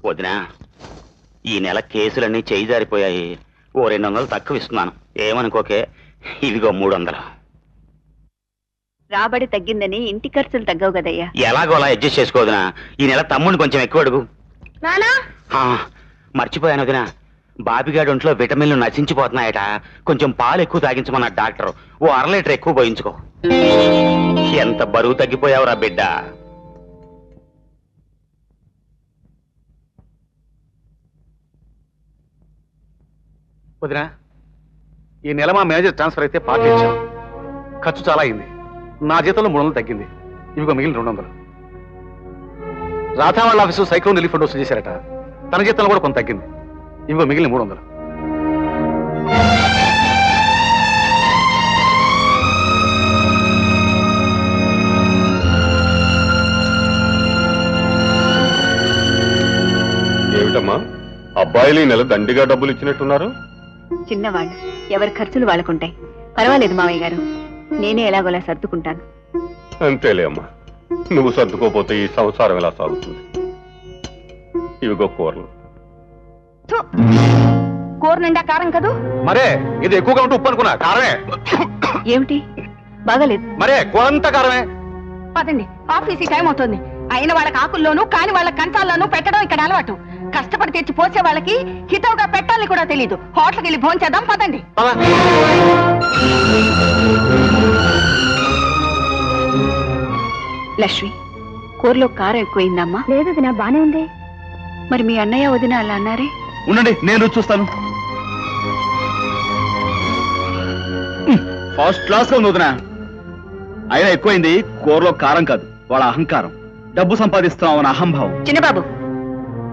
వదినా, ఈ నెల కేసులన్నీ చేయి జారిపోయాయి. ఓ 200 తక్కువ ఇస్తున్నాను, ఏమనుకోకే. ఇదిగో 300. రాబడి తగ్గిందని ఇంటి ఖర్చులు తగ్గవు కదయ్యా. ఎలాగో అలా అడ్జస్ట్ చేసుకోవద్దునా. ఈ నెల తమ్ముడిని కొంచెం ఎక్కువ అడుగు. మర్చిపోయాను వదినా, బాబిగాడి ఒంట్లో విటమిన్లు నశించిపోతున్నాయట. కొంచెం పాలు ఎక్కువ తాగించమన్న డాక్టర్. ఓ 1/2 లీటర్ ఎక్కువ పోయించుకో. ఎంత బరువు తగ్గిపోయావురా బిడ్డ. వదినా, ఈ నెల మా మేనేజర్ ట్రాన్స్ఫర్ అయితే పార్టీ ఇచ్చాను. ఖర్చు చాలా అయింది. నా జీతంలో 300 తగ్గింది. ఇవిగో మిగిలిన 200. రాధా వాళ్ళ ఆఫీసు సైక్లోన్ రిలీఫ్ ఫండ్ వసూలు చేశారట. తన జీతంలో కూడా కొంత తగ్గింది. ఇవిగో మిగిలిన 300. ఏమిటమ్మా, అబ్బాయిలు ఈ నెల దండిగా డబ్బులు ఇచ్చినట్టున్నారు? చిన్నవాళ్ళు, ఎవరి ఖర్చులు వాళ్ళకుంటాయి. పర్వాలేదు మావయ్య గారు, నేనే ఎలాగోలా సర్దుకుంటాను. అంతేలే అమ్మా, నువ్వు సర్దుకోపోతే ఈ సంసారం ఎలా సాగుతుంది? ఇవిగో కూరలు. కూర నిండా కారం కదూ? మరే ఇది ఎక్కువగా ఉంటే ఉప్పు అనుకున్నా. కారమే. ఏమిటి బాగాలేదు? మరే కూరంతా కారమే. పదండి, ఆఫీసీ టైం అవుతుంది. అయిన వాళ్ళకి ఆకుల్లోనూ కాని వాళ్ళ కంచాల్లోనూ పెట్టడం ఇక్కడ అలవాటు. కష్టపడి తెచ్చి పోసే వాళ్ళకి హితవుగా పెట్టాలని కూడా తెలీదు. హోటల్కి వెళ్ళి భోంచేద్దాం, పదండి. లక్ష్మి, కూరలో కారం ఎక్కువైందమ్మా. లేదు వదినా, బానే ఉంది. మరి మీ అన్నయ్య వదిన అలా అన్నారే? ఉండండి, నేను చూస్తాను. ఫస్ట్ క్లాస్ లో ఉంది వదినా. అయినా ఎక్కువైంది కూరలో కారం కాదు, వాళ్ళ అహంకారం. డబ్బు సంపాదిస్తున్నామని అహంభావం. చిన్నబాబు,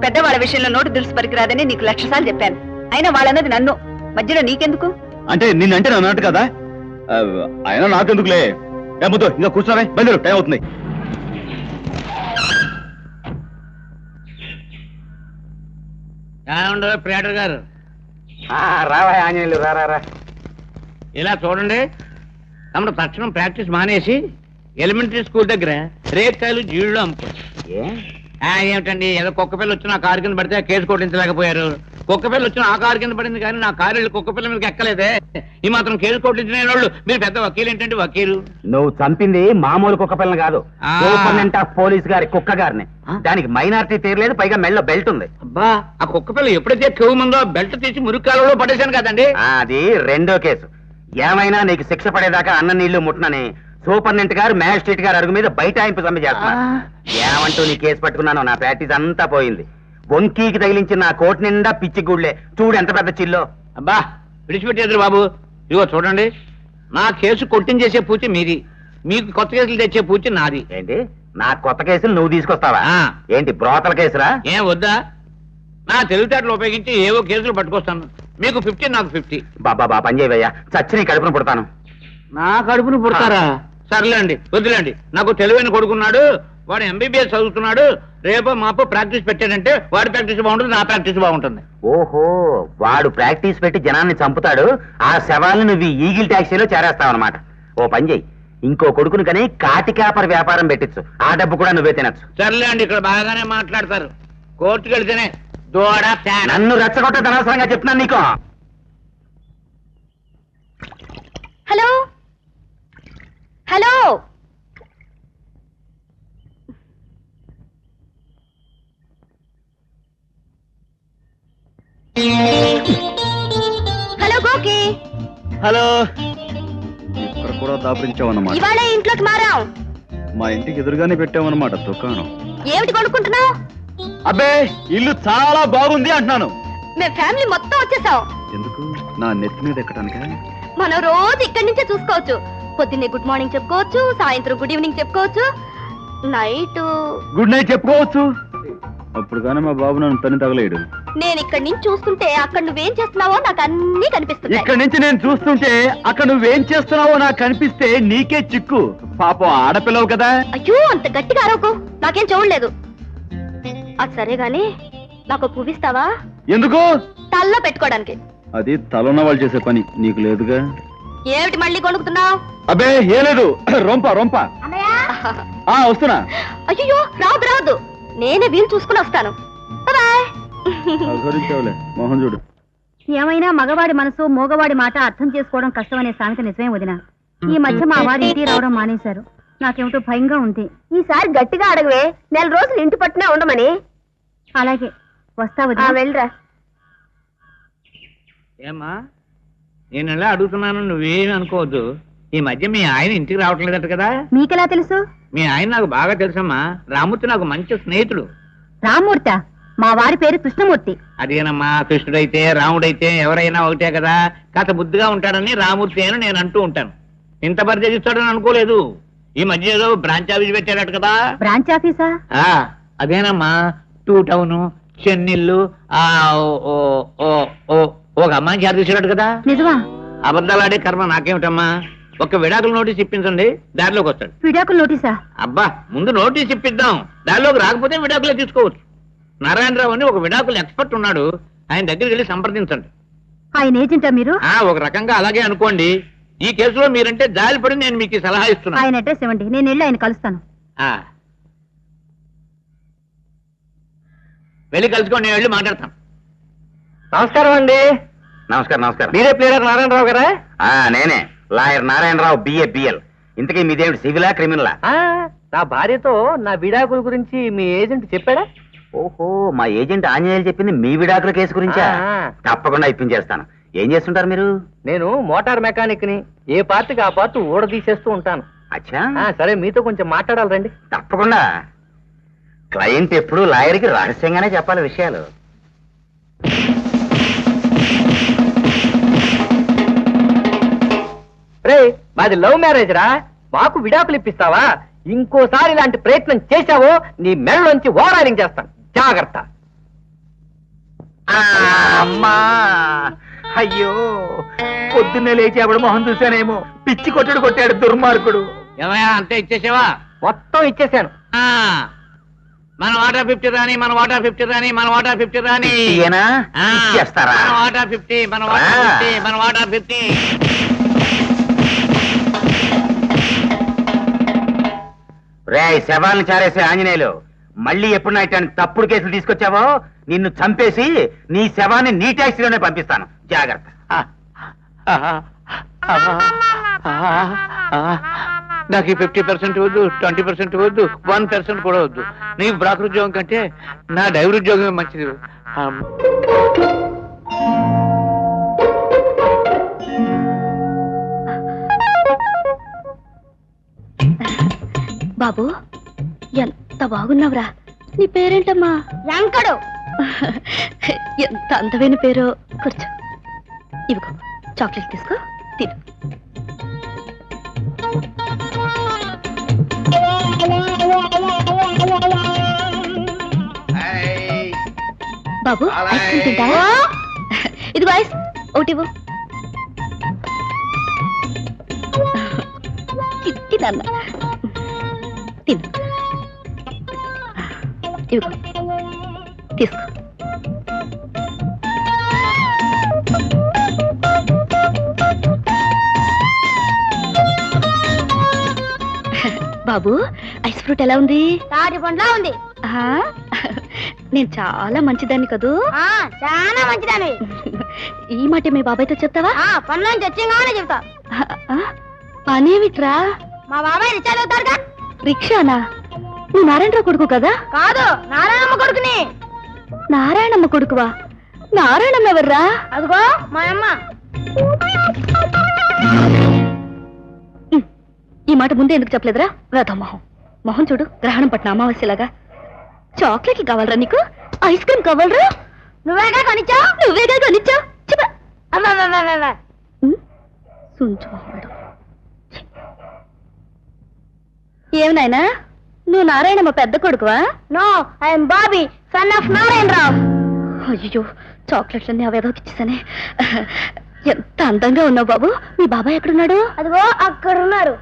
పెద్దవాళ్ళ విషయంలో నోటు దురుసు పనికిరాదని నీకు 1,00,000 సార్లు చెప్పాను. అయినా వాళ్ళన్నది నన్ను, మధ్యలో నీకెందుకు? అంటే నిన్నంటే నన్ను అన్నట్టు కదా. అయినా నాకెందుకులే. ఏమవుతో ఇంకా కూర్చోవే, బయలుదేరు, టైం అవుతుంది. ప్రియాటర్ గారు, రావా ఆంజనేయులు, రా. ఇలా చూడండి. తమను తక్షణం ప్రాక్టీస్ మానేసి ఎలిమెంటరీ స్కూల్ దగ్గర రేకాయలు జీళ్ళు అమ్ముకోండి. ఏమిటండి, ఏదో కుక్క పిల్ల వచ్చి నా కారు కింద పడితే కేసు కొట్టించలేకపోయారు. కుక్క పిల్ల వచ్చి నా కారు కింద పడింది కానీ నా కారు వెళ్ళి కుక్క పిల్ల మీదకి ఎక్కలేదే. ఈ మాత్రం కేసు కొట్టించిన వాళ్ళు మీరు పెద్ద వకీలు ఏంటండి? వకీలు నువ్వు చంపింది మామూలు కుక్క పిల్లని కాదు, సూపరింటెండెంట్ ఆఫ్ పోలీస్ గారి కుక్క గారిని. దానికి మైనారిటీ తీరలేదు, పైగా మెళ్ళలో బెల్ట్ ఉంది. అబ్బా, ఆ కుక్క పిల్ల ఎప్పుడైతే క్యూ ముందో బెల్ట్ తీసి మురికాలలో పడేశాను కదండి. అది రెండో కేసు. ఏమైనా నీకు శిక్ష పడేదాకా అన్న నీళ్లు ముట్టనని సూపరింటెండెంట్ గారు మ్యాజిస్ట్రేట్ గారు అరుగు మీద బైఠాయింపు సమ్మె చేస్తున్నారు. ఏమంటూ నీ కేసు పట్టుకున్నాను, నా ప్రాక్టీస్ అంతా పోయింది. వంకీకి తగిలించిన నా కోటి నిండా పిచ్చి గుళ్ళే. చూడు ఎంత పెద్ద చిల్లో. అబ్బా, విడిచిపెట్టేద్దరు బాబు. ఇదిగో చూడండి, నా కేసు కొట్టించేసే పూచి మీది, మీకు కొత్త కేసులు తెచ్చే పూచి నాది. ఏంటి, నా కొత్త కేసులు నువ్వు తీసుకొస్తావా? ఏంటి బ్రోతల కేసురా? ఏం వద్దా? నా తెలివితేటలు ఉపయోగించి ఏవో కేసులు పట్టుకొస్తాను. మీకు 50, నాకు 50. బాబా పని చేయవయ్యా, చచ్చి నీ కడుపును పుడతాను. నా కడుపును పుడతారా? సర్లేండి, వద్దులేండి. నాకు తెలివైన కొడుకున్నాడు, వాడు MBBS చదువుతున్నాడు. రేపు మాపు ప్రాక్టీస్ పెట్టాడంటే వాడి ప్రాక్టీస్ బాగుంటుంది, నా ప్రాక్టీస్ బాగుంటుంది. ఓహో, వాడు ప్రాక్టీస్ పెట్టి జనాన్ని చంపుతాడు, ఆ శవాలను నువ్వు ఈగిల్ టాక్సీలో చేరేస్తావు అనమాట. ఓ పని చెయ్యి, ఇంకో కొడుకుని కానీ కాటికాపర్ వ్యాపారం పెట్టించు, ఆ డబ్బు కూడా నువ్వే తినచ్చు. సర్లేండి, ఇక్కడ బాగానే మాట్లాడతారు. కోర్టుకు వెళ్తేనే దూడ. నన్ను రెచ్చగొట్ట అనవసరంగా చెప్తున్నాను నీకు. హలో హలో, హలో గోకి. హలో, ఇక్కడ కూడా దాపరించావన్నమాట. ఇవాళ ఇంట్లోకి మారాం. మా ఇంటికి ఎదురుగానే పెట్టామన్నమాట దుకాణం. ఏమిటి కొనుక్కుంటున్నావు? అబ్బే, ఇల్లు చాలా బాగుంది అంటున్నాను. మేము ఫ్యామిలీ మొత్తం వచ్చేసాం. ఎందుకు, నా నెత్తి మీద ఎక్కడానికా? మనం రోజు ఇక్కడి నుంచే చూసుకోవచ్చు. పొద్దున్నే గుడ్ మార్నింగ్ చెప్పుకోవచ్చు, సాయంత్రం గుడ్ ఈవినింగ్ చెప్పుకోవచ్చు, నైట్ గుడ్ నైట్ చెప్పుకోవచ్చు. అప్పుడు కానీ మా బాబు నన్ను తని తగలేడు. నేను ఇక్కడి నుంచి చూస్తుంటే అక్కడ నువ్వేం చేస్తున్నావో నాకు అన్ని కనిపిస్తున్నాయి. ఇక్కడి నుంచి నేను చూస్తుంటే అక్కడ నువ్వేం చేస్తున్నావో నాకు కనిపిస్తే నీకే చిక్కు. పాపం ఆడపిల్లవు కదా. అయ్యో, అంత గట్టిగా అరవకు, నాకేం చూడలేదు. అది సరే గాని నాకు పువ్విస్తావా? ఎందుకు? తల్లో పెట్టుకోవడానికి. అది తలున్న వాళ్ళు చేసే పని, నీకు లేదుగా. ఏమిటి మళ్ళీ కొనుక్కుతున్నావు? అబ్బే ఏ లేదు, రొంప రొంప. వస్తున్నా. అయ్యో రాదు రాదు, నేనే వీలు చూసుకుని వస్తాను. మోహన్ చూడు. ఏమైనా మగవాడి మనసు మోగవాడి మాట అర్థం చేసుకోవడం కష్టమనే సామెత నిజమే వదిన. ఈ మధ్య మా వారి ఇంటికి రావడం మానేశారు. నాకేమిటో భయంగా ఉంది. ఈసారి గట్టిగా అడగవే, 4 రోజులు ఇంటి పట్టునే ఉండమని. అలాగే వస్తా వదిన. వెళ్ళరా. ఏమ్మా నేను ఎలా అడుగుతున్నాను నువ్వేమి అనుకోవద్దు. ఈ మధ్య మీ ఆయన ఇంటికి రావట్లేదట కదా? మీకెలా తెలుసు? మీ ఆయన నాకు బాగా తెలుసమ్మా. రామూర్తి నాకు మంచి స్నేహితుడు. రామ్మూర్త? మా వారి పేరు కృష్ణమూర్తి. అదేనమ్మా, కృష్ణుడైతే రాముడైతే ఎవరైనా ఒకటే కదా. కాస్త బుద్ధిగా ఉంటాడని రామూర్తి అని నేను అంటూ ఉంటాను. ఇంత పరిచయం ఇస్తాడని అనుకోలేదు. ఈ మధ్య ఏదో బ్రాంచ్ ఆఫీస్ పెట్టాడట కదా? బ్రాంచ్ ఆఫీసా? అదేనమ్మా, 2 టౌన్ చెన్నీళ్ళు ఒక అమ్మాయిని చేర తీసాడు కదా? నిజమా? అబద్ధాలాడే కర్మ నాకేమిటమ్మా. ఒక విడాకుల నోటీస్ ఇప్పించండి, దారిలోకి వస్తాడు. విడాకుల నోటీసా? అబ్బా, ముందు నోటీస్ ఇప్పిద్దాం, దారిలోకి రాకపోతే విడాకులే తీసుకోవచ్చు. నారాయణరావు అని ఒక విడాకుల ఎక్స్పర్ట్ ఉన్నాడు, ఆయన దగ్గరికి వెళ్ళి సంప్రదించండి. ఆయన ఏజెంటా మీరు? ఒక రకంగా అలాగే అనుకోండి. ఈ కేసులో మీరంటే జాలిపడి నేను మీకు ఈ సలహా ఇస్తున్నాను. ఆయన అడ్రస్ ఇవ్వండి, నేను వెళ్ళి ఆయన కలుస్తాను. వెళ్ళి కలుసుకోండి, నేను వెళ్ళి మాట్లాడతాను. నమస్కారం అండి. నమస్కారం. నమస్కారం. మీరే ప్లేయర్ నారాయణరావు గారా? నేనే లాయర్ నారాయణరావు, బిఏ. ఇంతకీ మీదేమిటి, సివిలా క్రిమినలా? నా భార్యతో నా విడాకుల గురించి మీ ఏజెంట్ చెప్పాడా? ఓహో, మా ఏజెంట్ ఆంజనేయులు చెప్పింది మీ విడాకుల కేసు గురించా? తప్పకుండా ఇప్పించేస్తాను. ఏం చేస్తుంటారు మీరు? నేను మోటార్ మెకానిక్ ని. ఏ పార్టీకి ఆ పార్టీ ఊడదీసేస్తూ ఉంటాను. అచ్చా, సరే, మీతో కొంచెం మాట్లాడాలి రండి. తప్పకుండా. క్లయింట్ ఎప్పుడు లాయర్కి రహస్యంగానే చెప్పాలి విషయాలు. రే, మాది లవ్ మ్యారేజ్ రా. మాకు విడాకులు ఇప్పిస్తావా? ఇంకోసారి ఇలాంటి ప్రయత్నం చేశావో నీ మెడలోంచి ఓరారింగ్ చేస్తాను, జాగ్రత్త. అమ్మా, అయ్యో, పొద్దున్నే లేచి ఆవిడ మొహం చూశానేమో. పిచ్చి కొట్టాడు దుర్మార్గుడు. ఏమయ్యా, అంతే ఇచ్చేసావా? మొత్తం ఇచ్చేసాను. మన వాటా 50 రాని, మన వాటా 50 రాని, మన వాటా 50 రాని. ఈయనా? ఇచ్చేస్తారా? మన వాటా 50, మన వాటా 50, మన వాటా 50. రేయ్, శవాలను చారేసే ఆంజనేయులు, మళ్ళీ ఎప్పుడు నా ఇట్లాంటి తప్పుడు కేసులు తీసుకొచ్చావో నిన్ను చంపేసి నీ శవాన్ని నీ ట్యాక్సీలోనే పంపిస్తాను, జాగ్రత్త. నాకు 50% వద్దు, 20% వద్దు, 1% కూడా వద్దు. నీకు బ్రోకర్ ఉద్యోగం కంటే నా డ్రైవర్ ఉద్యోగమే మంచిది. బాబు, ఎంత బాగున్నావురా. నీ పేరేంటమ్మా? వెంకడు. ఎంత అందమైన పేరు. కూర్చో, ఇవిగో చాక్లెట్ తీసుకో, తిను. బాబు, ఐస్ క్రీమ్ తింటావా? ఇదిగో ఐస్, ఒకటివ్వు. తిన్న తిను, ఇదిగో తీసుకో. బాబు, ఐస్ ఫ్రూట్ ఎలా ఉంది? తాటి పండ్లా ఉంది. నేను చాలా మంచిదాన్ని కదూ? చాలా మంచిదాన్ని. ఈ మాట మీ బాబాయ్తో చెప్తావా? పనులను తెచ్చింగానే చెప్తా. పనేమిట్రా? మా బాబాయ్ రిక్షా చదువుతారుగా. రిక్షానా? నువ్వు నారాయణరావు కొడుకు కదా? కాదు, నారాయణమ్మ కొడుకుని. నారాయణమ్మ కొడుకువా? నారాయణమ్మ ఎవర్రా? అదిగో మా అమ్మ. ఈ మాట ముందే ఎందుకు చెప్పలేదురా? వేద మొహం. మొహం చూడు, గ్రహణం పట్టిన అమావాస్యలాగా. చాక్లెట్లు కావాలరా నీకు? ఐస్ క్రీమ్ కావాలరా? నువ్వేగా కొనిచ్చావు. నువ్వేగా కొనిచ్చావు. అమ్మా, ఏమి నాయనా, నువ్వు నారాయణమ్మ పెద్ద కొడుకువా? No, I'm Bobby, son of Narayanarao. అయ్యో, చాక్లెట్లన్నీ అవేదోకి ఇచ్చేసానే. ఎంత అందంగా ఉన్నావు బాబు. మీ బాబాయ్ ఎక్కడున్నాడు? అదిగో అక్కడ ఉన్నారు.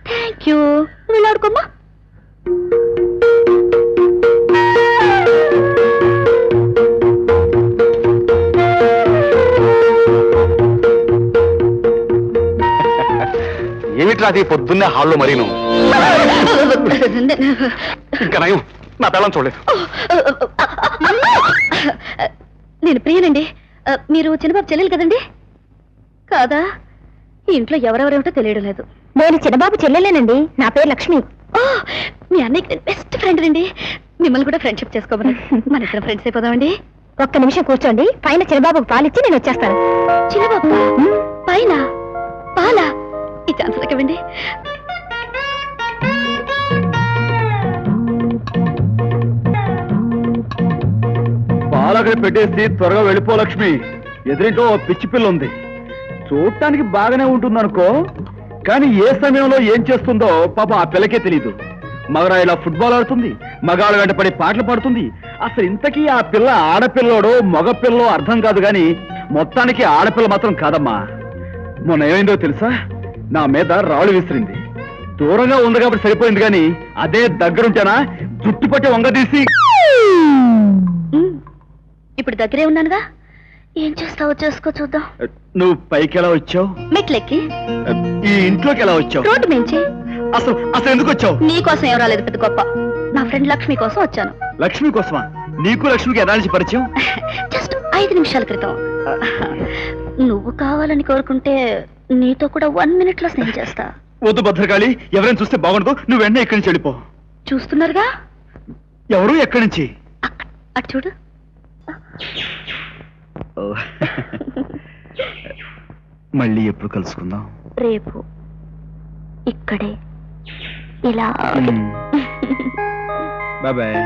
Thank you. వెళ్ళాడుకోమ్మా. ఏమిట్రా అది పొద్దున్నే హాల్లో మరీను? ఇంకా నయం, నా పిల్లని చూడలేదు. నేను ప్రియనండి. మీరు చిన్నబాబు చెల్లెలు కదండి? కాదా? ఈ ఇంట్లో ఎవరెవరేమిటో తెలియడం లేదు. నేను చిన్నబాబు చెల్లెలేనండి. నా పేరు లక్ష్మి. మీ అన్నయ్యకి నేను బెస్ట్ ఫ్రెండ్ అండి. మిమ్మల్ని కూడా ఫ్రెండ్షిప్ చేసుకోమని. మన ఇద్దరం ఫ్రెండ్స్ అయిపోదామండి. ఒక్క నిమిషం కూర్చోండి. పైన చిన్నబాబుకు పాలిచ్చి నేను వచ్చేస్తాను. చిన్నబాబు పైన పాలా? ఈ ఛాన్స్ ఇవ్వండి. పాలక్కడ పెట్టేసి త్వరగా వెళ్ళిపో లక్ష్మి. ఎదురింటో పిచ్చి పిల్ల ఉంది. చూడటానికి బాగానే ఉంటుందనుకో, కానీ ఏ సమయంలో ఏం చేస్తుందో పాప ఆ పిల్లకే తెలీదు. మగరాయిలా ఫుట్బాల్ ఆడుతుంది, మగాళ్ళ వెంట పడి పాటలు పాడుతుంది. అసలు ఇంతకీ ఆ పిల్ల ఆడపిల్లోడో మగపిల్లో అర్థం కాదు, గాని మొత్తానికి ఆడపిల్ల మాత్రం కాదమ్మా. మొన్న ఏమైందో తెలుసా? నా మీద రాళ్ళు విసిరింది. దూరంగా ఉంది కాబట్టి సరిపోయింది, గాని అదే దగ్గరుంటేనా జుట్టు పట్టి వంగదీసి. ఇప్పుడు దగ్గరే ఉన్నానుగా, ఏం చేస్తావో చేసుకో, చూద్దాం. నువ్వు పైకి ఎలా వచ్చావు? మెట్లెక్కి. ఈ ఇంట్లోకి ఎలా వచ్చావు? రోడ్డు మించి. అసలు అసలు ఎందుకు వచ్చావు? నీకోసం ఏం రాలేదు పెద్ద గొప్ప. నా ఫ్రెండ్ లక్ష్మి కోసం వచ్చాను. లక్ష్మి కోసమా? నీకు లక్ష్మికి ఎలా నుంచి పరిచయం? జస్ట్ 5 నిమిషాల క్రితం. నువ్వు కావాలని కోరుకుంటే నీతో కూడా 1 minute లో స్నేహం చేస్తా. వద్దు భద్రకాళి, ఎవరైనా చూస్తే బాగుండదు. నువ్వు వెంటనే ఇక్కడి నుంచి వెళ్ళిపో. చూస్తున్నారుగా? ఎవరు? ఎక్కడి నుంచి? అటు చూడు. మళ్ళీ ఎప్పుడు కలుసుకుందాం? రేపు ఇక్కడే ఇలా. బాయ్.